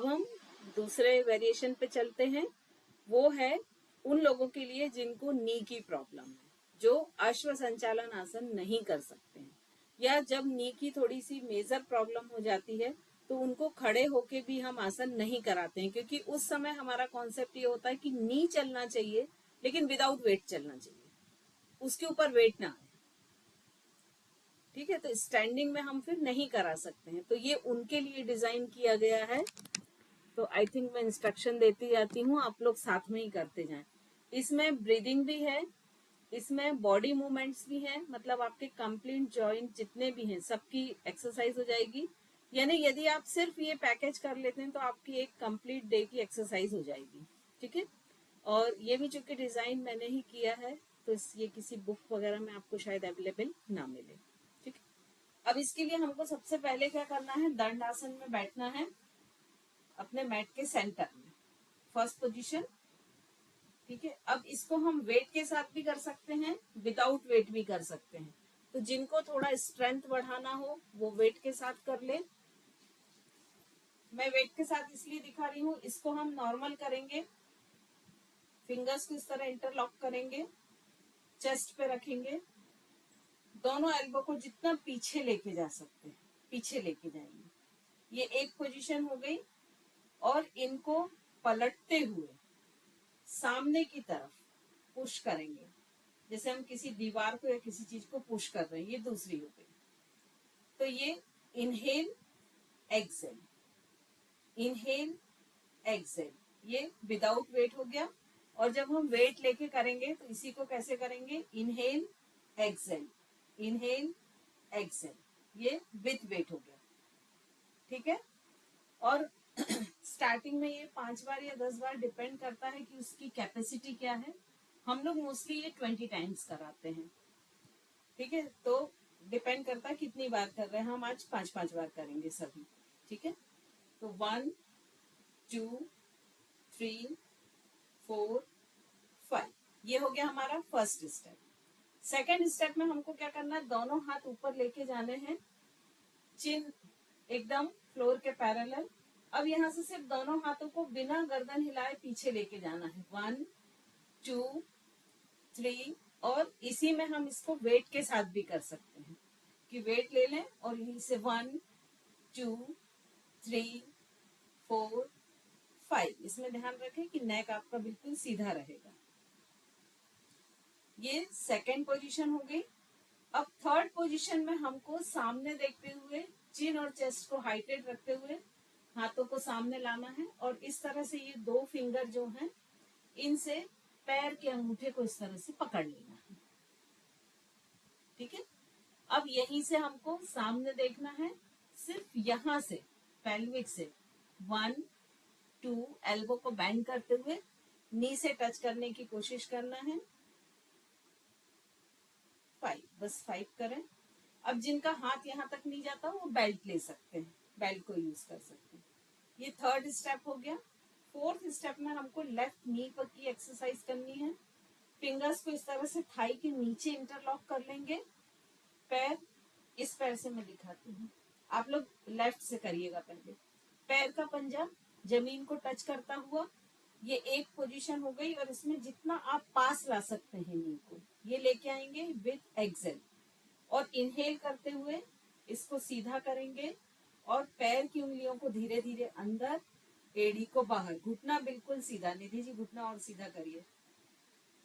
अब हम दूसरे वेरिएशन पे चलते हैं। वो है उन लोगों के लिए जिनको नी की प्रॉब्लम है, जो अश्व संचालन आसन नहीं कर सकते हैं, या जब नी की थोड़ी सी मेजर प्रॉब्लम हो जाती है तो उनको खड़े होके भी हम आसन नहीं कराते हैं, क्योंकि उस समय हमारा कॉन्सेप्ट ये होता है कि नी चलना चाहिए लेकिन विदाउट वेट चलना चाहिए, उसके ऊपर वेट ना आए। ठीक है, तो स्टैंडिंग में हम फिर नहीं करा सकते हैं, तो ये उनके लिए डिजाइन किया गया है। तो आई थिंक मैं इंस्ट्रक्शन देती जाती हूँ, आप लोग साथ में ही करते जाएं। इसमें ब्रीदिंग भी है, इसमें बॉडी मूवमेंट्स भी हैं, मतलब आपके कंप्लीट जॉइंट जितने भी हैं सबकी एक्सरसाइज हो जाएगी। यानी यदि आप सिर्फ ये पैकेज कर लेते हैं तो आपकी एक कंप्लीट डे की एक्सरसाइज हो जाएगी। ठीक है, और ये भी चूंकि डिजाइन मैंने ही किया है तो ये किसी बुक वगैरह में आपको शायद अवेलेबल ना मिले। ठीक है, अब इसके लिए हमको सबसे पहले क्या करना है, दंड आसन में बैठना है अपने मैट के सेंटर में, फर्स्ट पोजीशन। ठीक है, अब इसको हम वेट के साथ भी कर सकते हैं, विदाउट वेट भी कर सकते हैं। तो जिनको थोड़ा स्ट्रेंथ बढ़ाना हो वो वेट के साथ कर ले। मैं वेट के साथ इसलिए दिखा रही हूँ, इसको हम नॉर्मल करेंगे, फिंगर्स को इस तरह इंटरलॉक करेंगे, चेस्ट पे रखेंगे, दोनों एल्बो को जितना पीछे लेके जा सकते हैं पीछे लेके जाएंगे। ये एक पोजीशन हो गई, और इनको पलटते हुए सामने की तरफ पुश करेंगे, जैसे हम किसी दीवार को या किसी चीज को पुश कर रहे हैं। ये दूसरी हो गई। तो ये इनहेल एक्सेल, इनहेल एक्सेल, ये विदाउट वेट हो गया। और जब हम वेट लेके करेंगे तो इसी को कैसे करेंगे, इनहेल एक्सेल, इनहेल एक्सेल, ये विथ वेट हो गया। ठीक है, और स्टार्टिंग में ये 5 बार या 10 बार डिपेंड करता है कि उसकी कैपेसिटी क्या है। हम लोग मोस्टली ये 20 टाइम्स कराते हैं। ठीक है, तो डिपेंड करता है कितनी बार कर रहे हैं। हम आज 5-5 बार करेंगे सभी। ठीक है, तो 1 2 3 4 5, ये हो गया हमारा फर्स्ट स्टेप। सेकेंड स्टेप में हमको क्या करना है, दोनों हाथ ऊपर लेके जाने हैं, चिन एकदम फ्लोर के पैरेलल। अब यहाँ से सिर्फ दोनों हाथों को बिना गर्दन हिलाए पीछे लेके जाना है, 1 2 3, और इसी में हम इसको वेट के साथ भी कर सकते हैं कि वेट ले लें और यहीं से 1 2 3 4 5। इसमें ध्यान रखें कि नेक आपका बिल्कुल सीधा रहेगा। ये सेकेंड पोजीशन हो गई। अब थर्ड पोजीशन में हमको सामने देखते हुए, चिन और चेस्ट को हाइटेड रखते हुए हाथों को सामने लाना है, और इस तरह से ये 2 फिंगर जो हैं इनसे पैर के अंगूठे को इस तरह से पकड़ लेना है। ठीक है, अब यहीं से हमको सामने देखना है, सिर्फ यहां से पेल्विक से 1 2, एल्बो को बेंड करते हुए नी से टच करने की कोशिश करना है, 5, बस 5 करें। अब जिनका हाथ यहाँ तक नहीं जाता वो बेल्ट ले सकते हैं, बेल्ट को यूज कर सकते हैं। ये थर्ड स्टेप हो गया। फोर्थ स्टेप में हमको लेफ्ट नी पर की एक्सरसाइज करनी है। फिंगर्स को इस तरह से थाई के नीचे इंटरलॉक कर लेंगे, पैर इस पैर से मैं दिखाती हूँ, आप लोग लेफ्ट से करिएगा पहले। पैर का पंजा जमीन को टच करता हुआ, ये एक पोजीशन हो गई, और इसमें जितना आप पास ला सकते हैं नी को ये लेके आएंगे विथ एक्सेल, और इनहेल करते हुए इसको सीधा करेंगे, और पैर की उंगलियों को धीरे धीरे अंदर, एड़ी को बाहर, घुटना बिल्कुल सीधा। निधि जी घुटना और सीधा करिए।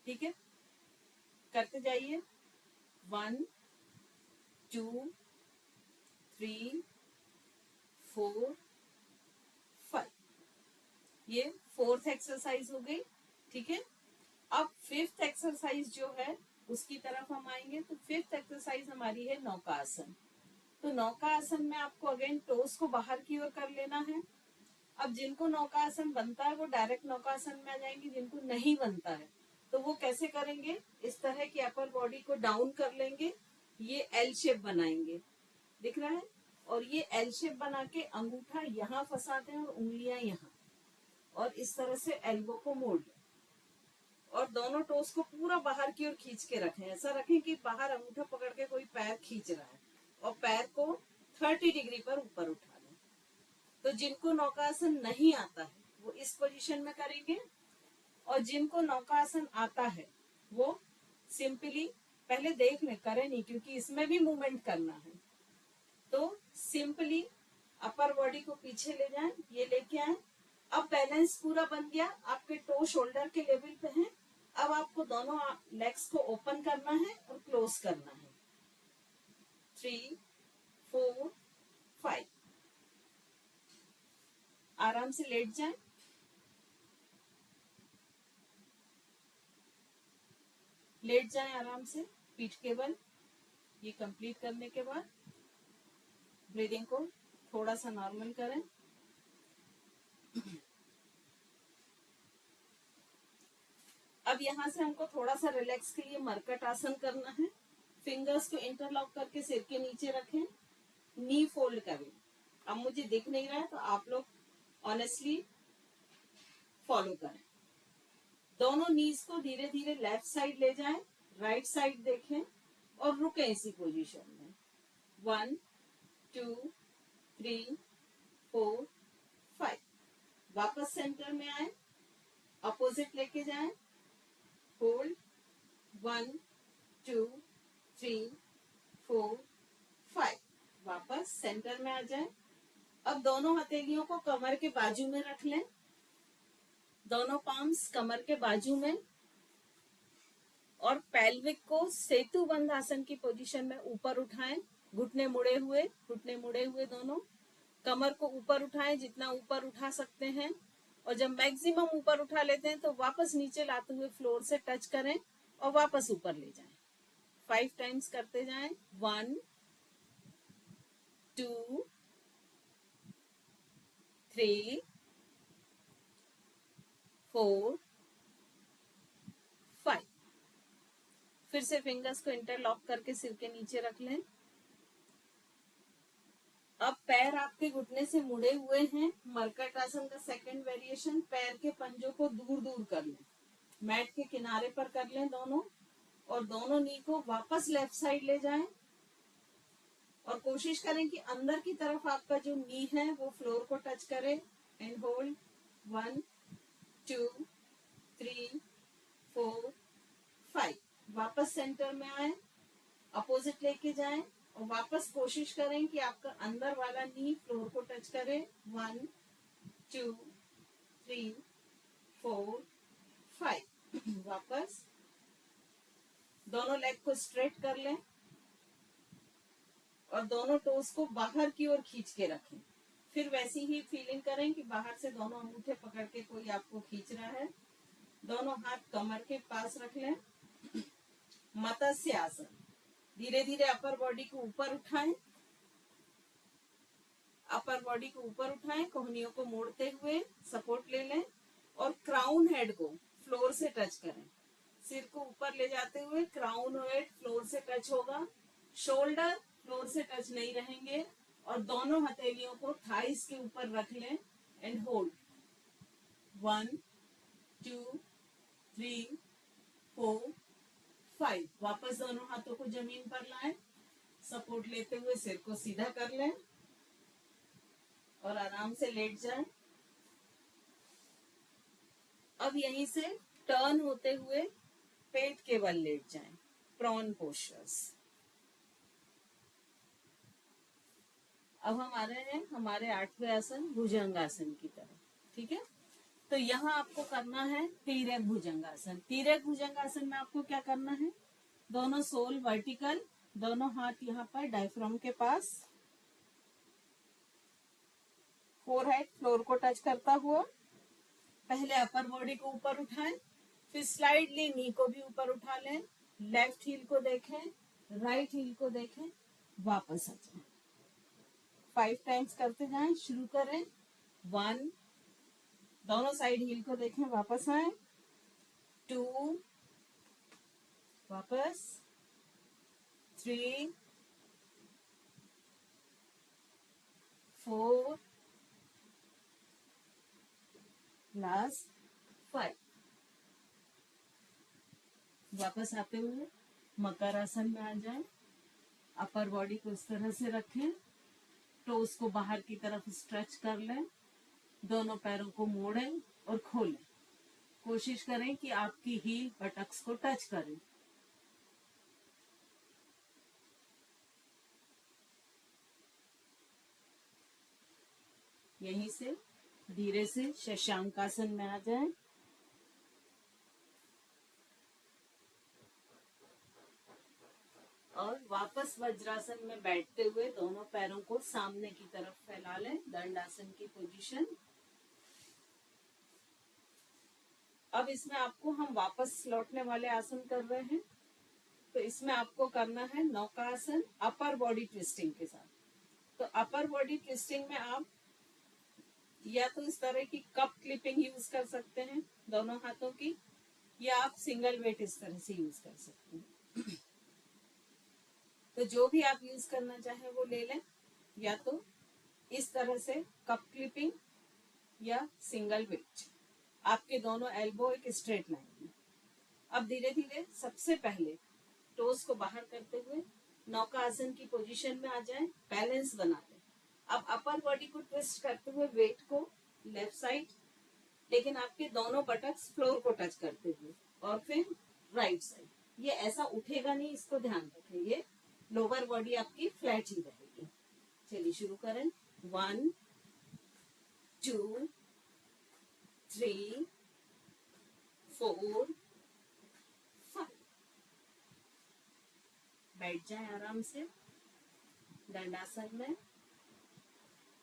ठीक है, करते जाइए, 1 2 3 4 5, ये फोर्थ एक्सरसाइज हो गई। ठीक है, अब फिफ्थ एक्सरसाइज जो है उसकी तरफ हम आएंगे। तो फिफ्थ एक्सरसाइज हमारी है नौकासन। तो नौकासन में आपको अगेन टोस को बाहर की ओर कर लेना है। अब जिनको नौकासन बनता है वो डायरेक्ट नौकासन में आ जाएंगे, जिनको नहीं बनता है तो वो कैसे करेंगे, इस तरह की अपर बॉडी को डाउन कर लेंगे, ये एल शेप बनाएंगे, दिख रहा है, और ये एल शेप बना के अंगूठा यहाँ फंसाते हैं और उंगलियां यहाँ, और इस तरह से एल्बो को मोड़ लें, और दोनों टोस को पूरा बाहर की ओर खींच के रखें। ऐसा रखें कि बाहर अंगूठा पकड़ के कोई पैर खींच रहा है, और पैर को 30 डिग्री पर ऊपर उठा लें। तो तो जिनको नौकासन नहीं आता है वो इस पोजीशन में करेंगे, और जिनको नौकासन आता है वो सिंपली पहले देख ले, करें नहीं क्योंकि इसमें भी मूवमेंट करना है। तो सिंपली अपर बॉडी को पीछे ले जाएं, ये लेके आए। अब बैलेंस पूरा बन गया, आपके टो शोल्डर के लेवल पे हैं। अब आपको दोनों लेग्स को ओपन करना है और क्लोज करना है। 3, 4, 5। आराम से लेट जाएं। लेट जाएं आराम से पीठ के बल। ये कंप्लीट करने के बाद ब्रीदिंग को थोड़ा सा नॉर्मल करें। अब यहाँ से हमको थोड़ा सा रिलैक्स के लिए मरकट आसन करना है। फिंगर्स को इंटरलॉक करके सिर के नीचे रखें, नी फोल्ड करें। अब मुझे दिख नहीं रहा है तो आप लोग ऑनेस्टली फॉलो करें। दोनों नीज को धीरे धीरे लेफ्ट साइड ले जाएं, राइट साइड देखें और रुकें इसी पोजीशन में। 1, 2, 3, 4, 5। वापस सेंटर में आए, अपोजिट लेके जाएं, होल्ड। 1, 2, 3, 4, 5। वापस सेंटर में आ जाएं। अब दोनों हथेलियों को कमर के बाजू में रख लें, दोनों पाम्स कमर के बाजू में, और पेल्विक को सेतु बंध आसन की पोजीशन में ऊपर उठाएं। घुटने मुड़े हुए दोनों। कमर को ऊपर उठाएं जितना ऊपर उठा सकते हैं, और जब मैक्सिमम ऊपर उठा लेते हैं तो वापस नीचे लाते हुए फ्लोर से टच करें और वापस ऊपर ले जाएं। 5 टाइम्स करते जाएं। 1, 2, 3, 4, 5। फिर से फिंगर्स को इंटरलॉक करके सिर के नीचे रख लें। अब पैर आपके घुटने से मुड़े हुए हैं। मरकट आसन का सेकंड वेरिएशन, पैर के पंजों को दूर दूर कर लें, मैट के किनारे पर कर लें दोनों, और दोनों नी को वापस लेफ्ट साइड ले जाएं, और कोशिश करें कि अंदर की तरफ आपका जो नी है वो फ्लोर को टच करे। And hold. 1, 2, 3, 4, 5। वापस सेंटर में आए, अपोजिट लेके जाएं, और वापस कोशिश करें कि आपका अंदर वाला नी फ्लोर को टच करे। 1, 2, 3, 4, 5। वापस दोनों लेग को स्ट्रेट कर लें और दोनों टोस को बाहर की ओर खींच के रखें। फिर वैसी ही फीलिंग करें कि बाहर से दोनों अंगूठे पकड़ के कोई आपको खींच रहा है। दोनों हाथ कमर के पास रख लें। मत्स्य आसन। धीरे धीरे अपर बॉडी को ऊपर उठाएं, अपर बॉडी को ऊपर उठाएं, कोहनियों को मोड़ते हुए सपोर्ट ले लें, और क्राउन हेड को फ्लोर से टच करें। सिर को ऊपर ले जाते हुए क्राउन हेड फ्लोर से टच होगा, शोल्डर फ्लोर से टच नहीं रहेंगे, और दोनों हथेलियों को थाइस के ऊपर रख लें एंड होल्ड। 1, 2, 3, 4, 5। वापस दोनों हाथों को जमीन पर लाएं, सपोर्ट लेते हुए सिर को सीधा कर लें और आराम से लेट जाएं। अब यहीं से टर्न होते हुए पेट के बल लेट जाएं, प्रॉन पोस्चर्स। अब हम आ रहे हैं हमारे 8वें आसन भुजंगासन की तरफ। ठीक है, तो यहाँ आपको करना है तिर्यक भुजंगासन। तिर्यक भुजंगासन में आपको क्या करना है, दोनों सोल वर्टिकल, दोनों हाथ यहाँ पर डायफ्राम के पास, फोरहेड फ्लोर को टच करता हुआ। पहले अपर बॉडी को ऊपर उठाएं, फिर स्लाइडली नी को भी ऊपर उठा लें, लेफ्ट हील को देखें, राइट हील को देखें, वापस आ जाएं। 5 टाइम्स करते जाएं। शुरू करें। 1, दोनों साइड हील को देखें, वापस आए। 2, वापस। 3, 4, लास्ट 5। वापस आते हुए मकर आसन में आ जाएं। अपर बॉडी को इस तरह से रखें, टोस को बाहर की तरफ स्ट्रेच कर लें, दोनों पैरों को मोड़ें और खोलें। कोशिश करें कि आपकी हील बटक्स को टच करें। यहीं से धीरे से शशांकासन में आ जाएं। और वापस वज्रासन में बैठते हुए दोनों पैरों को सामने की तरफ फैला लें, दंडासन की पोजीशन। अब इसमें आपको हम वापस लौटने वाले आसन कर रहे हैं, तो इसमें आपको करना है नौकासन अपर बॉडी ट्विस्टिंग के साथ। तो अपर बॉडी ट्विस्टिंग में आप या तो इस तरह की कप क्लिपिंग यूज कर सकते हैं दोनों हाथों की, या आप सिंगल वेट इस तरह से यूज कर सकते हैं। तो जो भी आप यूज करना चाहें वो ले लें, या तो इस तरह से कप क्लिपिंग या सिंगल वेट। आपके दोनों एल्बो एक स्ट्रेट लाइन में। अब धीरे धीरे सबसे पहले टोस को बाहर करते हुए नौका आसन की पोजीशन में आ जाएं, बैलेंस बना लें। अब अपर बॉडी को ट्विस्ट करते हुए वेट को लेफ्ट साइड, लेकिन आपके दोनों बटक्स फ्लोर को टच करते हुए, और फिर राइट साइड। ये ऐसा उठेगा नहीं, इसको ध्यान रखें। ये लोअर बॉडी आपकी फ्लैट ही रहेगी। चलिए शुरू करें। 1 2 3 4 5। बैठ जाएं आराम से दंडासन में।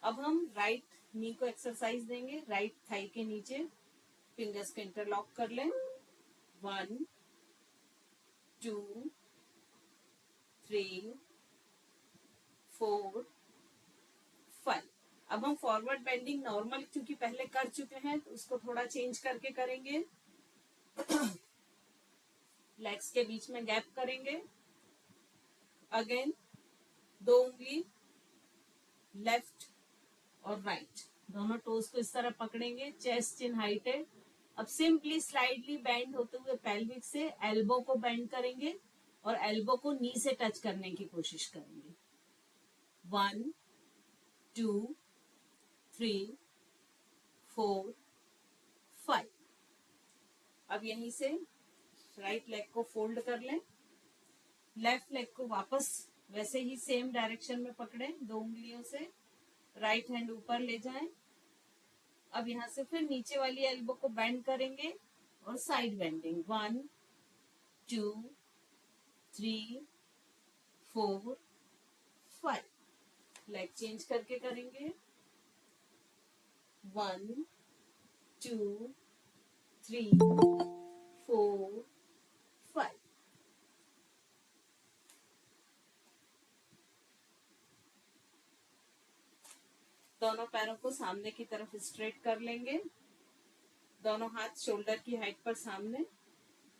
अब हम राइट नी को एक्सरसाइज देंगे। राइट थाई के नीचे फिंगर्स को इंटरलॉक कर लें। 1 2 3 4 5। अब हम फॉरवर्ड बेंडिंग नॉर्मल क्योंकि पहले कर चुके हैं, तो उसको थोड़ा चेंज करके करेंगे। लेग्स के बीच में गैप करेंगे। अगेन 2 उंगली लेफ्ट और राइट, दोनों टोज को इस तरह पकड़ेंगे। चेस्ट चिन हाइटेड। अब सिंपली स्लाइडली बेंड होते हुए पेल्विक से एल्बो को बेंड करेंगे और एल्बो को नी से टच करने की कोशिश करेंगे। 1 2 3 4 5। अब यहीं से राइट लेग को फोल्ड कर लें। लेफ्ट लेग को वापस वैसे ही सेम डायरेक्शन में पकड़ें, 2 उंगलियों से राइट हैंड ऊपर ले जाएं। अब यहाँ से फिर नीचे वाली एल्बो को बेंड करेंगे और साइड बेंडिंग। 1 2 3 4 5। लेग चेंज करके करेंगे। 1 2 3 4 5। दोनों पैरों को सामने की तरफ स्ट्रेट कर लेंगे। दोनों हाथ शोल्डर की हाइट पर सामने।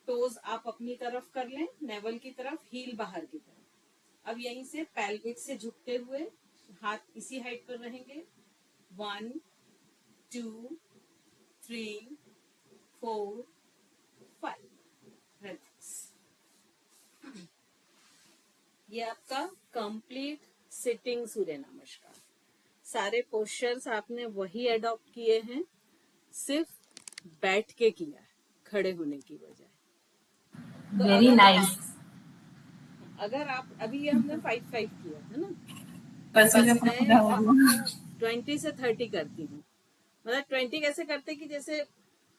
टोज आप अपनी तरफ कर लें, नेवल की तरफ, हील बाहर की तरफ। अब यहीं से पेल्विक से झुकते हुए हाथ इसी हाइट पर रहेंगे। 1 2 3 4 5। ये आपका कंप्लीट सिटिंग सूर्य नमस्कार। सारे पोस्चर्स आपने वही अडॉप्ट किए हैं, सिर्फ बैठ के किया है, खड़े होने की बजाय। तो वेरी नाइस। अगर आप अभी ये हमने 5-5 किया है ना, बस मैं 20 से 30 करती हूँ। मतलब 20 कैसे करते कि जैसे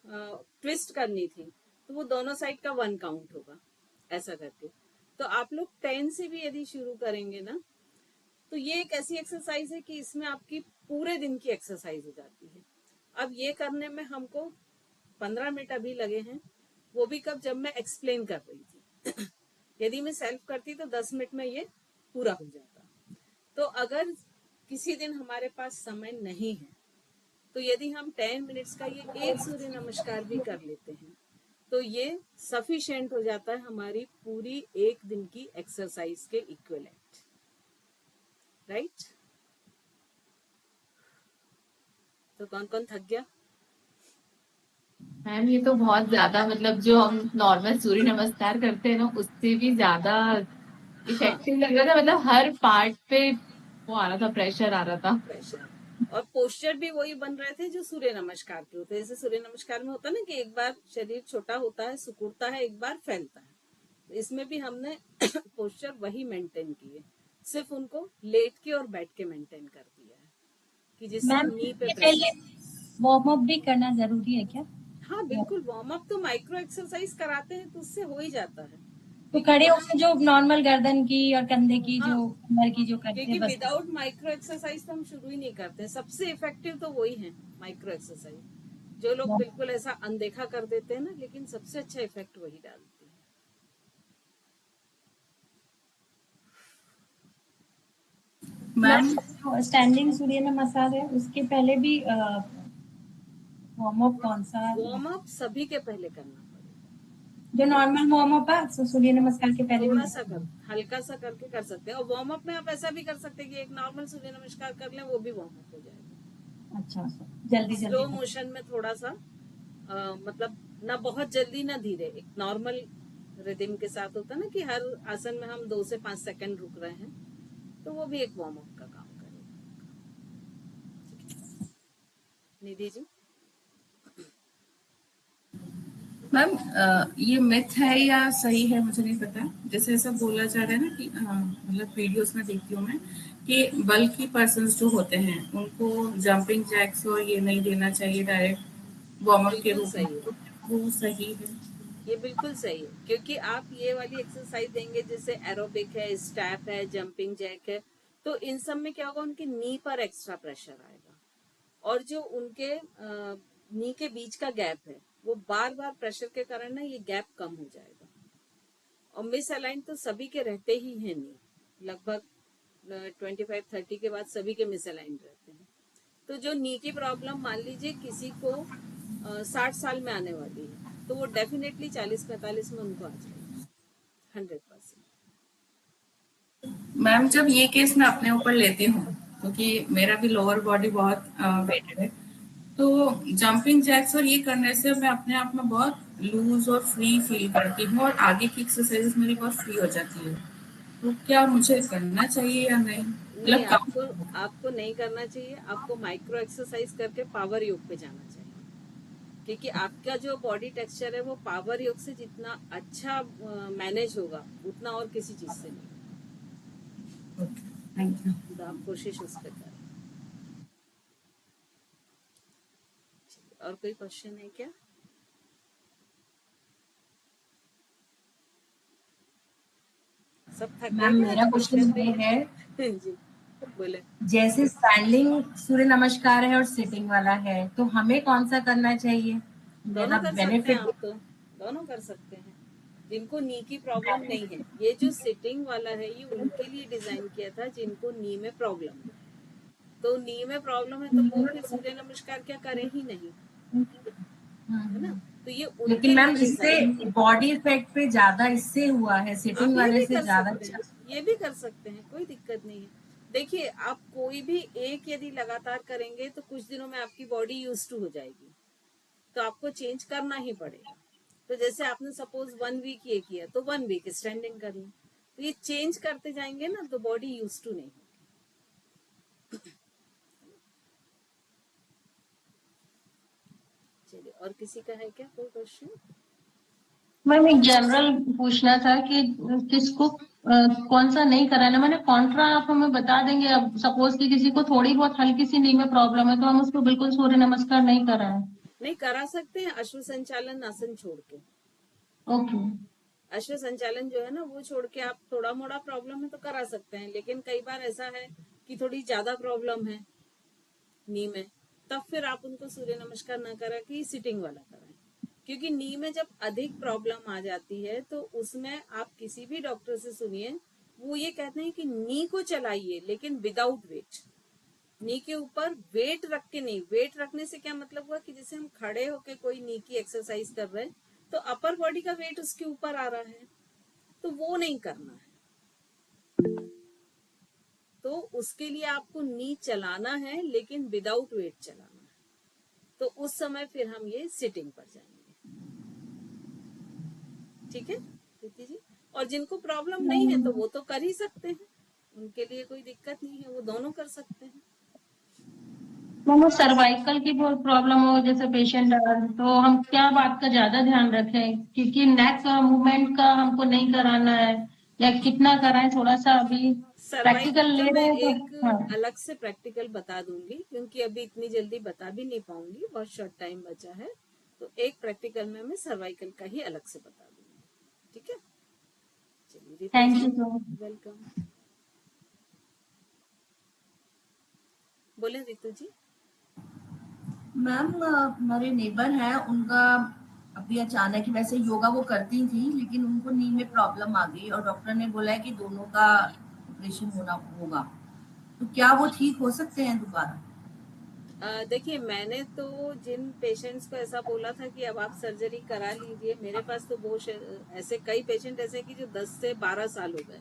ट्विस्ट करनी थी तो वो दोनों साइड का 1 काउंट होगा, ऐसा करके। तो आप लोग 10 से भी यदि शुरू करेंगे ना, तो ये एक ऐसी एक्सरसाइज है कि इसमें आपकी पूरे दिन की एक्सरसाइज हो जाती है। अब ये करने में हमको 15 मिनट अभी लगे हैं, वो भी कब, जब मैं एक्सप्लेन कर रही थी। यदि मैं सेल्फ करती तो 10 मिनट में ये पूरा हो जाता। तो अगर किसी दिन हमारे पास समय नहीं है, तो यदि हम 10 मिनट्स का ये एक सूर्य नमस्कार भी कर लेते हैं, तो ये सफिशिएंट हो जाता है हमारी पूरी एक दिन की एक्सरसाइज के इक्विवेलेंट, राइट? तो कौन कौन थक गया? मैम ये तो बहुत ज्यादा, मतलब जो हम नॉर्मल सूर्य नमस्कार करते हैं ना, उससे भी ज्यादा इफेक्टिव लग रहा था। मतलब हर पार्ट पे वो आ रहा था, प्रेशर आ रहा था। प्रेशर। और पोस्चर भी वही बन रहे थे जो सूर्य नमस्कार के होते हैं। जैसे सूर्य नमस्कार में होता है ना कि एक बार शरीर छोटा होता है, सिकुड़ता है, एक बार फैलता है। तो इसमें भी हमने पोस्चर वही मेंटेन किए, सिर्फ उनको लेट के और बैठ के मेंटेन कर दिया है कि जिससे मैम नी पे इसके पहले प्रेशर। वार्म अप भी करना जरूरी है क्या? हाँ बिल्कुल, वार्म अप तो माइक्रो एक्सरसाइज कराते हैं तो उससे हो ही जाता है। तो क्योंकि खड़े वहाँ होकर जो नॉर्मल गर्दन की और कंधे की, हाँ, जो कमर की जो करते क्योंकि हैं बस। विदाउट माइक्रो एक्सरसाइज तो हम शुरू ही नहीं करते। सबसे इफेक्टिव तो वही है माइक्रो एक्सरसाइज। जो लोग बिल्कुल ऐसा अनदेखा कर देते हैं ना, लेकिन सबसे अच्छा इफेक्ट वही डालती है। मैम स्टैंडिंग सूर्य नमस्कार है, उसके पहले भी वार्म अप कौन सा? वार्म अप सभी के पहले करना पड़ेगा। जो नॉर्मल वार्म अप है तो सूर्य नमस्कार के पहले थोड़ा भी। सा कर, हल्का सा करके कर सकते हैं। और वार्म अप में आप ऐसा भी कर सकते हैं कि एक नॉर्मल सूर्य नमस्कार कर लें, वो भी वार्म अप हो जाएगा। अच्छा, जल्दी स्लो जल्दी। मोशन में थोड़ा सा मतलब ना बहुत जल्दी ना धीरे, एक नॉर्मल रिदम के साथ होता है ना कि हर आसन में हम 2 से 5 सेकंड रुक रहे हैं, तो वो भी एक वार्म अप का काम करेगा। निधि जी। मैम ये मिथ है या सही है मुझे नहीं पता। जैसे ऐसा बोला जा रहा है ना कि मतलब वीडियोस में देखती हूँ मैं कि बल्कि पर्सन्स जो होते हैं उनको जंपिंग जैक्स और ये नहीं देना चाहिए डायरेक्ट वार्म अप के बिल्कुल रूप में, सही है, तो वो सही है? ये बिल्कुल सही है। क्योंकि आप ये वाली एक्सरसाइज देंगे जैसे एरोबिक है, स्टेप है, जंपिंग जैक है, तो इन सब में क्या होगा, उनकी नी पर एक्स्ट्रा प्रेशर आएगा। और जो उनके नी के बीच का गैप है, वो बार बार प्रेशर के कारण ना ये गैप कम हो जाएगा। और मिस अलाइन तो सभी के रहते ही हैं, नी लगभग 25-30 के बाद सभी के मिस अलाइन रहते हैं। तो जो नी की प्रॉब्लम मान लीजिए किसी को 60 साल में आने वाली है, तो वो डेफिनेटली 40-45 में उनको आ जाएगी 100%। मैम जब ये केस मैं अपने ऊपर लेती हूँ, क्योंकि मेरा भी लोअर बॉडी बहुत वेटेड है, तो जंपिंग जैक्स और ये करने से मैं अपने आप में बहुत लूज और फ्री फील करती हूँ और आगे की एक्सरसाइज मेरी बहुत फ्री हो जाती है। तो क्या मुझे करना चाहिए या नहीं? नहीं, मतलब आपको आपको नहीं करना चाहिए। आपको माइक्रो एक्सरसाइज करके पावर योग पे जाना चाहिए। क्योंकि आपका जो बॉडी टेक्सचर है वो पावर योग से जितना अच्छा मैनेज होगा, उतना और किसी चीज से नहीं। Thank you. तो आप कोशिश उस पर करें। और कोई क्वेश्चन है क्या? सब थक गए मैम क्या आज मेरा कुछ क्वेश्चन करते ये हुए? है, जी बोले। जैसे स्टैंडिंग सूर्य नमस्कार है और सिटिंग वाला है, तो हमें कौन सा करना चाहिए? दोनों मेरा कर सकते हैं बेनिफिट। आप तो, दोनों कर सकते हैं। जिनको नी की प्रॉब्लम नहीं है, ये जो सिटिंग वाला है ये उनके लिए डिजाइन किया था जिनको नी में प्रॉब्लम है। तो नी में प्रॉब्लम है तो वो फिर सूर्य नमस्कार क्या करें ही नहीं, है ना? तो ये लेकिन उनके लिए मैम इससे डिजाइन। बॉडी इफेक्ट पे ज्यादा इससे हुआ है, आप सिटिंग ये वाले भी से कर ज्यादा। सकते हैं, ये भी कर सकते हैं, कोई दिक्कत नहीं है। देखिए, आप कोई भी एक यदि लगातार करेंगे तो कुछ दिनों में आपकी बॉडी यूज टू हो जाएगी, तो आपको चेंज करना ही पड़ेगा। तो जैसे आपने सपोज 1 वीक ये किया, तो 1 वीक स्टैंडिंग कर लें। तो ये चेंज करते जाएंगे ना, तो बॉडी यूज टू नहीं होगी। चलिए, और किसी का है क्या कोई क्वेश्चन? मैम एक जनरल पूछना था कि किसको कौन सा नहीं कराना, मैंने कॉन्ट्रा आप हमें बता देंगे। अब सपोज कि किसी को थोड़ी बहुत हल्की सी नी में प्रॉब्लम है तो हम उसको बिल्कुल सूर्य नमस्कार नहीं कराएं? नहीं, करा सकते हैं अश्व संचालन आसन छोड़ के। ओके। अश्व संचालन जो है ना वो छोड़ के आप थोड़ा मोड़ा प्रॉब्लम है तो करा सकते हैं। लेकिन कई बार ऐसा है कि थोड़ी ज्यादा प्रॉब्लम है नी में, तब फिर आप उनको सूर्य नमस्कार ना करा के सिटिंग वाला कराएं। क्योंकि नी में जब अधिक प्रॉब्लम आ जाती है तो उसमें आप किसी भी डॉक्टर से सुनिए, वो ये कहते हैं कि नी को चलाइए लेकिन विदाउट वेट। नी के ऊपर वेट रख के नहीं। वेट रखने से क्या मतलब हुआ कि जैसे हम खड़े होके कोई नी की एक्सरसाइज कर रहे हैं तो अपर बॉडी का वेट उसके ऊपर आ रहा है, तो वो नहीं करना है। तो उसके लिए आपको नी चलाना है लेकिन विदाउट वेट चलाना है। तो उस समय फिर हम ये सिटिंग पर जाएंगे। ठीक है प्रीति जी? और जिनको प्रॉब्लम नहीं है तो वो तो कर ही सकते हैं, उनके लिए कोई दिक्कत नहीं है, वो दोनों कर सकते हैं। मैम वो सर्वाइकल की बहुत प्रॉब्लम हो जैसे पेशेंट तो हम क्या बात का ज्यादा ध्यान रखें, क्योंकि नेक मूवमेंट का हमको नहीं कराना है या कितना कराएं, थोड़ा सा अभी प्रैक्टिकल सर्वाइकल का ले मैं रहे हैं एक तो हाँ। अलग से प्रैक्टिकल बता दूंगी, क्योंकि अभी इतनी जल्दी बता भी नहीं पाऊंगी, बहुत शॉर्ट टाइम बचा है। तो एक प्रैक्टिकल में मैं सर्वाइकल का ही अलग से बता दूंगी, ठीक है। चलिए Rita thank ji, you so much. Welcome. बोले रितु जी। मैम हमारे नेबर हैं, उनका अभी अचानक ही, वैसे योगा वो करती थी लेकिन उनको नी में प्रॉब्लम आ गई और डॉक्टर ने बोला है कि दोनों का ऑपरेशन होना होगा, तो क्या वो ठीक हो सकते हैं दोबारा? देखिए, मैंने तो जिन पेशेंट्स को ऐसा बोला था कि अब आप सर्जरी करा लीजिए, मेरे पास तो बहुत ऐसे कई पेशेंट ऐसे कि जो 10 से 12 साल हो गए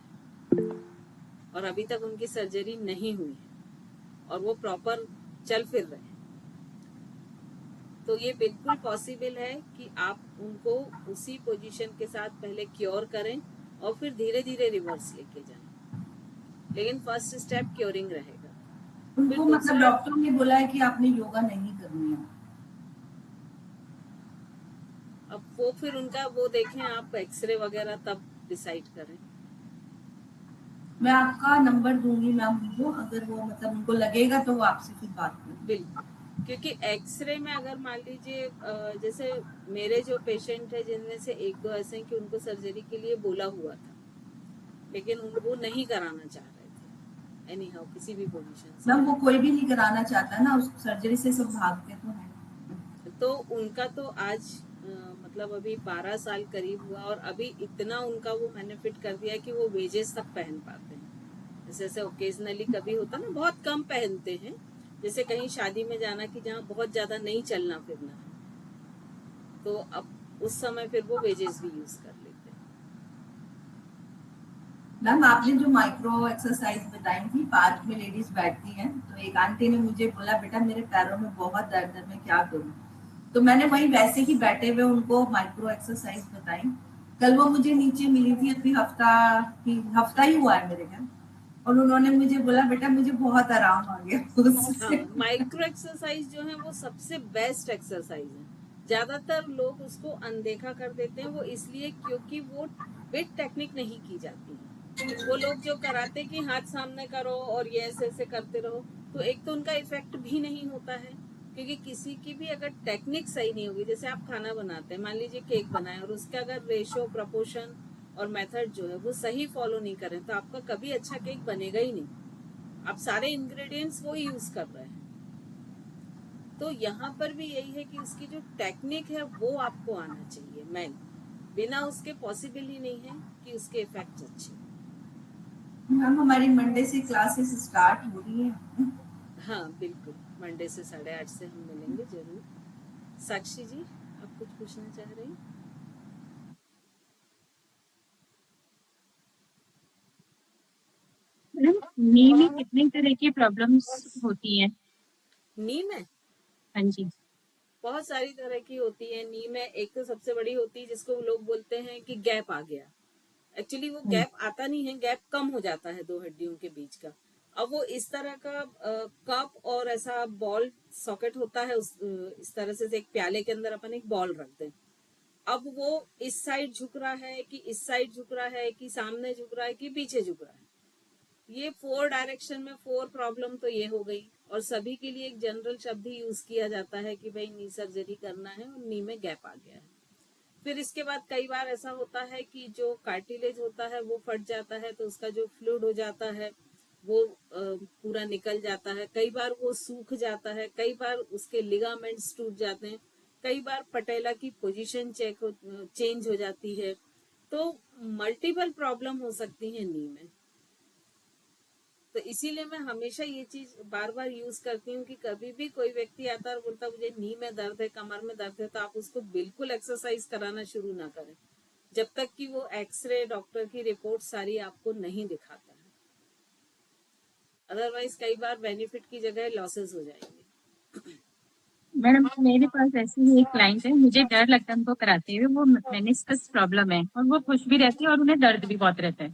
और अभी तक उनकी सर्जरी नहीं हुई है और वो प्रॉपर चल फिर रहे हैं। तो ये बिल्कुल पॉसिबल है कि आप उनको उसी पोजीशन के साथ पहले क्योर करें और फिर धीरे धीरे रिवर्स लेके जाएं, लेकिन फर्स्ट स्टेप क्योरिंग रहेगा। उनको फिर मतलब डॉक्टर ने बोला है कि आपने योगा नहीं करनी है। अब वो फिर उनका वो देखें, आप एक्सरे वगैरह तब डिसाइड करें। मैं आपका नंबर दूंगी मैम उनको, अगर वो मतलब उनको लगेगा तो वो आपसे फिर बात करें। बिल्कुल, क्योंकि एक्सरे में अगर मान लीजिए जैसे मेरे जो पेशेंट है जिनमें से एक दो ऐसे हैं कि उनको सर्जरी के लिए बोला हुआ था, लेकिन वो नहीं कराना चाह रहे थे एनी हाउ किसी भी पोजीशन से। मैम वो कोई भी नहीं कराना चाहता ना, उस सर्जरी से सब भागते तो हैं। तो उनका तो आज मतलब अभी 12 साल करीब हुआ और अभी इतना उनका वो मैंने फिट कर दिया कि वो वेजेस तक पहन पाते हैं। जैसे ओकेजनली कभी होता ना, बहुत कम पहनते हैं, जैसे कहीं शादी में जाना कि जहाँ बहुत ज्यादा नहीं चलना फिरना है, तो अब उस समय फिर वो वेजेस भी यूज कर लेते हैं। मैम आपने जो माइक्रो एक्सरसाइज बताई थी, पार्क में लेडीज बैठती हैं, तो एक आंटी ने मुझे बोला बेटा मेरे पैरों में बहुत दर्द है, मैं क्या करूं? तो मैंने वही वैसे ही बैठे हुए उनको माइक्रो एक्सरसाइज बताई। कल वो मुझे नीचे मिली थी, अभी हफ्ता ही हुआ है मेरे घर, और उन्होंने मुझे बोला बेटा मुझे बहुत आराम आ गया उससे। हाँ, माइक्रो एक्सरसाइज जो है वो सबसे बेस्ट एक्सरसाइज है। ज्यादातर लोग उसको अनदेखा कर देते हैं, वो इसलिए क्योंकि वो बिट टेक्निक नहीं की जाती है। वो लोग जो कराते कि हाथ सामने करो और ये ऐसे ऐसे करते रहो, तो एक तो उनका इफेक्ट भी नहीं होता है, क्योंकि किसी की भी अगर टेक्निक सही नहीं होगी, जैसे आप खाना बनाते हैं, मान लीजिए केक बनाए और उसका अगर रेशो प्रपोर्शन और मेथड जो है वो सही फॉलो नहीं करें तो आपका कभी अच्छा केक बनेगा ही नहीं। आप सारे इंग्रेडिएंट्स वो यूज कर रहे हैं। तो यहाँ पर भी यही है कि उसकी जो टेक्निक है वो आपको आना चाहिए मैन, बिना उसके पॉसिबल ही नहीं है कि उसके इफेक्ट अच्छे। मैम हमारी मंडे से क्लासेस स्टार्ट हो रही है। हाँ बिल्कुल, मंडे से 8:30 से हम मिलेंगे जरूर। साक्षी जी, आप कुछ पूछना चाह रहे हैं? नी में कितने तरह की प्रॉब्लम्स होती हैं? नी में हाँ जी। बहुत सारी तरह की होती है। नी में एक तो सबसे बड़ी होती है जिसको लोग बोलते हैं कि गैप आ गया। एक्चुअली वो गैप आता नहीं है, गैप कम हो जाता है दो हड्डियों के बीच का। अब वो इस तरह का कप और ऐसा बॉल सॉकेट होता है, इस तरह से एक प्याले के अंदर अपन एक बॉल रखते हैं। अब वो इस साइड झुक रहा है कि इस साइड झुक रहा है कि सामने झुक रहा है कि पीछे झुक रहा है, ये 4 डायरेक्शन में 4 प्रॉब्लम तो ये हो गई। और सभी के लिए एक जनरल शब्द ही यूज किया जाता है कि भाई नी सर्जरी करना है और नी में गैप आ गया है। फिर इसके बाद कई बार ऐसा होता है कि जो कार्टिलेज होता है वो फट जाता है, तो उसका जो फ्लूइड हो जाता है वो पूरा निकल जाता है। कई बार वो सूख जाता है, कई बार उसके लिगामेंट्स टूट जाते हैं, कई बार पटेला की पोजीशन चेंज हो जाती है। तो मल्टीपल प्रॉब्लम हो सकती है नी में। तो इसीलिए मैं हमेशा ये चीज बार बार यूज करती हूँ कि कभी भी कोई व्यक्ति आता है और बोलता मुझे नी में दर्द है, कमर में दर्द है, तो आप उसको बिल्कुल एक्सरसाइज कराना शुरू ना करें जब तक कि वो एक्सरे डॉक्टर की रिपोर्ट सारी आपको नहीं दिखाता है। अदरवाइज कई बार बेनिफिट की जगह लॉसेस हो जाएंगे। मैडम मेरे पास ऐसे ही एक क्लाइंट है, मुझे डर लगता है उनको कराते हुए। वो मेनिस्कस प्रॉब्लम है और वो खुश भी रहती है और उन्हें दर्द भी बहुत रहता है।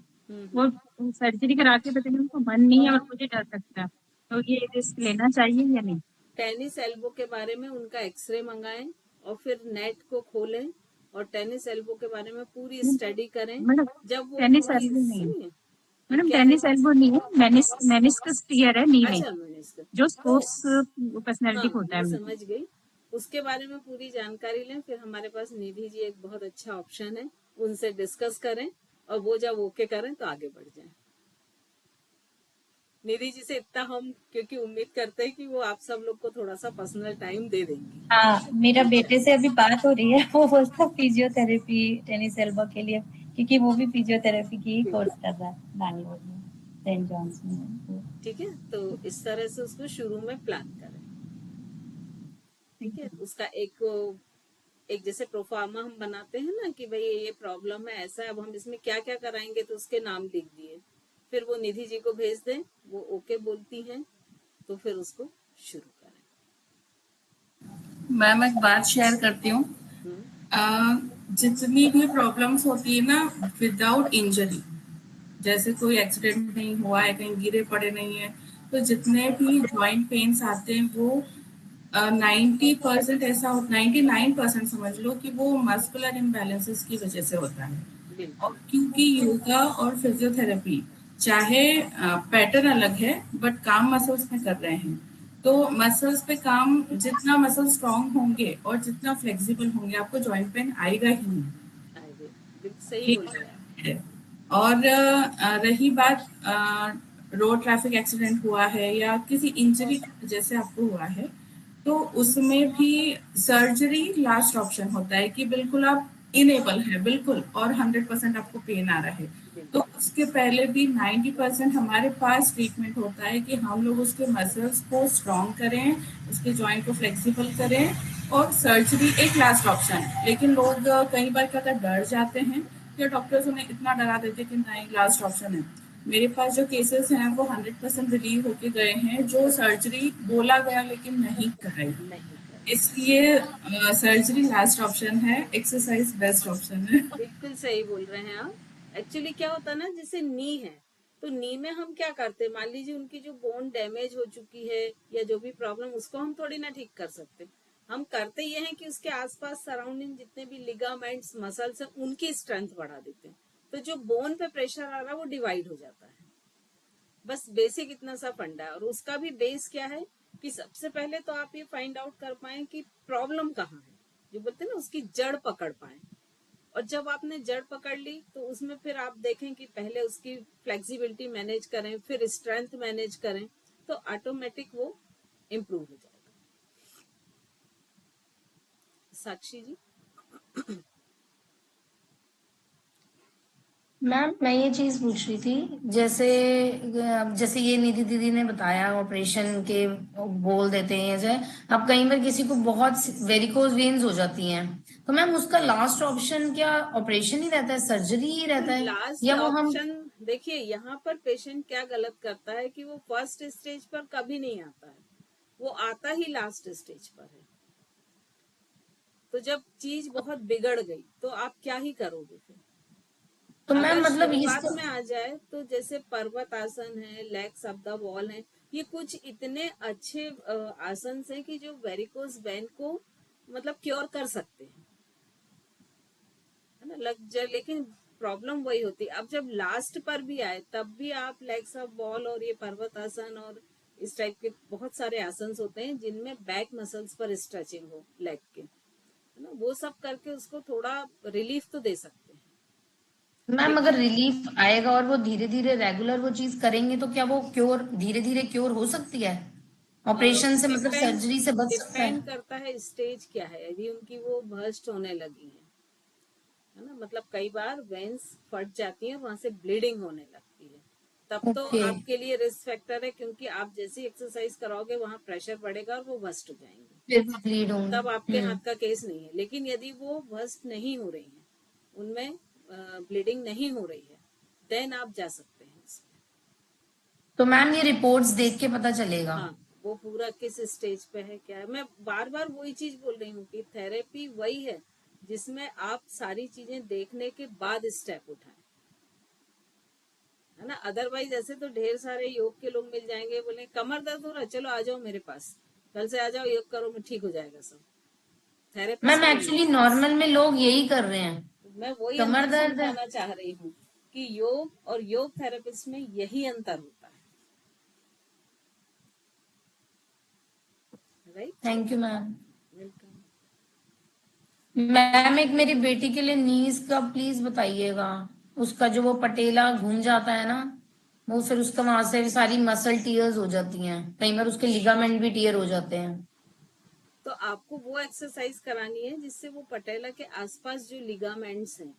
वो सर्जरी करा के बताइए उनको मन नहीं है और मुझे डर लगता है, तो ये रिस्क लेना चाहिए या नहीं? टेनिस एल्बो के बारे में उनका एक्सरे मंगाएं और फिर नेट को खोलें और टेनिस एल्बो के बारे में पूरी स्टडी करें। मैडम जब वो टेनिस पूरी एल्बो नहीं है, सुनिए, मैडम क्या है? टेनिस एल्बो नहीं है, मेनिस्कस टीयर है नी में, अच्छा मेनिस्कस, जो तो स्पोर्ट्स हाँ पर्सनैलिटी होता है मैं उनकी। समझ गई। उसके बारे में पूरी जानकारी लें, फिर हमारे पास निधि जी एक बहुत अच्छा ऑप्शन है, उनसे डिस्कस करें और वो जब ओके करें तो आगे बढ़ जाएं। निधि जी से इतना हम क्योंकि उम्मीद करते हैं कि वो आप सब लोग को थोड़ा सा पर्सनल टाइम दे देंगी। हाँ, मेरा बेटे से अभी बात हो रही है, वो बोलता फिजियोथेरेपी टेनिस एल्बो के लिए, क्योंकि वो भी फिजियोथेरेपी की ही कोर्स कर रहा है बैंगलोर में, सेंट जॉन्स में। ठीक है, तो इस तरह से उसको शुरू में प्लान करें। ठीक है, उसका एक जैसे प्रोफार्मा हम बनाते हैं ना कि भाई ये प्रॉब्लम है, ऐसा है, अब हम इसमें क्या क्या कराएंगे, तो उसके नाम लिख दिए, फिर वो निधि जी को भेज दें, वो ओके बोलती हैं तो फिर उसको शुरू करें। मैम एक बात शेयर करती हूँ। जितनी भी प्रॉब्लम्स होती है ना विदाउट इंजरी, जैसे कोई एक्सीडेंट नहीं हुआ है, कहीं गिरे पड़े नहीं है, तो जितने भी जॉइंट पेन्स आते हैं वो 90% ऐसा 99% समझ लो कि वो मस्कुलर इम्बैलेंसेस की वजह से होता है। और बिल्कुल क्योंकि योगा और फिजियोथेरेपी चाहे पैटर्न अलग है बट काम मसल्स में कर रहे हैं, तो मसल्स पे काम, जितना मसल स्ट्रांग होंगे और जितना फ्लेक्सिबल होंगे आपको जॉइंट पेन आएगा ही नहीं। आगे बिल्कुल सही ये बोल रहे हैं आप। है। और रही बात रोड ट्रैफिक एक्सीडेंट हुआ है या किसी इंजरी की वजह से आपको हुआ है, तो उसमें भी सर्जरी लास्ट ऑप्शन होता है कि बिल्कुल आप इनेबल है बिल्कुल और 100% आपको पेन आ रहा है, तो उसके पहले भी 90% हमारे पास ट्रीटमेंट होता है कि हम लोग उसके मसल्स को स्ट्रॉन्ग करें, उसके जॉइंट को फ्लेक्सिबल करें, और सर्जरी एक लास्ट ऑप्शन है। लेकिन लोग कई बार क्या डर जाते हैं या डॉक्टर्स उन्हें इतना डरा देते हैं कि नहीं लास्ट ऑप्शन है। मेरे पास जो केसेस हैं वो 100% रिलीव होके गए हैं, जो सर्जरी बोला गया लेकिन नहीं कराई। नहीं कर, इसलिए सर्जरी लास्ट ऑप्शन है, एक्सरसाइज बेस्ट ऑप्शन है। बिल्कुल सही बोल रहे हैं आप। एक्चुअली क्या होता है ना, जैसे नी है तो नी में हम क्या करते हैं, मान लीजिए उनकी जो बोन डैमेज हो चुकी है या जो भी प्रॉब्लम, उसको हम थोड़ी ना ठीक कर सकते। हम करते ये हैं कि उसके आसपास सराउंडिंग जितने भी लिगामेंट्स मसल्स हैं उनकी स्ट्रेंथ बढ़ा देते हैं, तो जो बोन पे प्रेशर आ रहा है वो डिवाइड हो जाता है। बस बेसिक इतना सा फंडा है, और उसका भी बेस क्या है कि सबसे पहले तो आप ये फाइंड आउट कर पाए कि प्रॉब्लम कहाँ है, जो बोलते हैं ना उसकी जड़ पकड़ पाए। और जब आपने जड़ पकड़ ली तो उसमें फिर आप देखें कि पहले उसकी फ्लेक्सिबिलिटी मैनेज करें, फिर स्ट्रेंथ मैनेज करें, तो ऑटोमेटिक वो इम्प्रूव हो जाएगा। साक्षी जी। मैम मैं ये चीज पूछ रही थी, जैसे जैसे ये निधि दीदी ने बताया ऑपरेशन के बोल देते हैं, जैसे अब कई बार किसी को बहुत वेरिकोज वेन्स हो जाती हैं, तो मैम उसका लास्ट ऑप्शन क्या ऑपरेशन ही रहता है, सर्जरी ही रहता है, लास्ट या वो हम ऑप्शन देखिए, यहाँ पर पेशेंट क्या गलत करता है कि वो फर्स्ट स्टेज पर कभी नहीं आता है, वो आता ही लास्ट स्टेज पर है। तो जब चीज बहुत बिगड़ गई तो आप क्या ही करोगे फिर। तो अगर मैम मतलब शुरुआत इसका में आ जाए तो जैसे पर्वत आसन है, लेग्स अप द वॉल है, ये कुछ इतने अच्छे आसन हैं कि जो वेरिकोज वेन को मतलब क्योर कर सकते हैं, है ना। लेकिन प्रॉब्लम वही होती है, अब जब लास्ट पर भी आए तब भी आप लेग्स अप वॉल और ये पर्वत आसन और इस टाइप के बहुत सारे आसन होते हैं जिनमें बैक मसल्स पर स्ट्रेचिंग हो लेग के, है ना, वो सब करके उसको थोड़ा रिलीफ तो दे सकते हैं। मैम अगर रिलीफ आएगा और वो धीरे धीरे रेगुलर वो चीज करेंगे तो क्या वो क्योर धीरे धीरे क्योर हो सकती है, ऑपरेशन से मतलब डिपेंड सर्जरी से बच सकता डिपेंड है? करता है स्टेज क्या है। यदि उनकी वो बर्स्ट होने लगी है ना, मतलब कई बार वेन्स फट जाती हैं, वहां से ब्लीडिंग होने लगती है, तब तो ओके। आपके लिए रिस्क फैक्टर है, क्योंकि आप जैसी एक्सरसाइज कराओगे वहां प्रेशर बढ़ेगा और वो बस्ट हो जाएंगे, फिर भी ब्लीड तब आपके होंगे। हाथ का केस नहीं है। लेकिन यदि वो बस्ट नहीं हो रही है, उनमें ब्लीडिंग नहीं हो रही है, देन आप जा सकते हैं इसमें। तो मैम ये रिपोर्ट्स देख के पता चलेगा? हाँ, वो पूरा किस स्टेज पे है क्या है। मैं बार बार वही चीज बोल रही हूँ कि थेरेपी वही है जिसमें आप सारी चीजें देखने के बाद स्टेप उठाएं। है ना। अदरवाइज ऐसे तो ढेर सारे योग के लोग मिल जाएंगे, बोले कमर दर्द हो रहा है, चलो आ जाओ मेरे पास, कल से आ जाओ, योग करो, मैं ठीक हो जाएगा सब। थेरेपिस्ट मैम नहीं एक्चुअली है। नॉर्मल में लोग यही कर रहे हैं, मैं वही कमर अंतर दर्द है। समझाना चाह रही हूँ कि योग और योग थेरेपिस्ट में यही अंतर होता है। Right, thank you ma'am. Welcome. Ma'am एक मेरी बेटी के लिए नीज का प्लीज बताइएगा, उसका जो वो पटेला घूम जाता है ना, वो फिर उसका वहां से सारी मसल टीयर्स हो जाती हैं, कई बार उसके लिगामेंट भी टीयर हो जाते हैं। तो आपको वो एक्सरसाइज करानी है जिससे वो पटेला के आसपास जो लिगामेंट्स हैं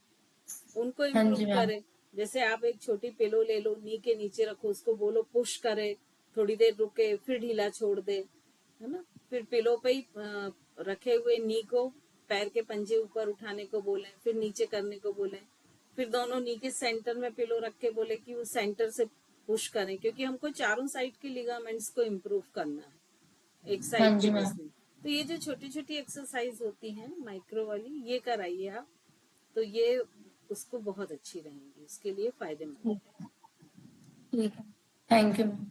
उनको हाँ इम्प्रूव जी मैम। करे। जैसे आप एक छोटी पिलो ले लो, नी के नीचे रखो, उसको बोलो पुश करे, थोड़ी देर रुके, फिर ढीला छोड़ दे, है ना। फिर पिलो पे ही रखे हुए नी को पैर के पंजे ऊपर उठाने को बोले, फिर नीचे करने को बोले, फिर दोनों नी के सेंटर में पिलो रख के बोले कि वो सेंटर से पुश करें, क्योंकि हमको चारों साइड के लिगामेंट्स को इम्प्रूव करना है, एक हाँ साइड के जी बस मैम। नहीं। तो ये जो छोटी छोटी एक्सरसाइज होती हैं माइक्रो वाली, ये कराइए आप, तो ये उसको बहुत अच्छी रहेंगी, उसके लिए फायदेमंद है। ठीक है, थैंक यू मैम।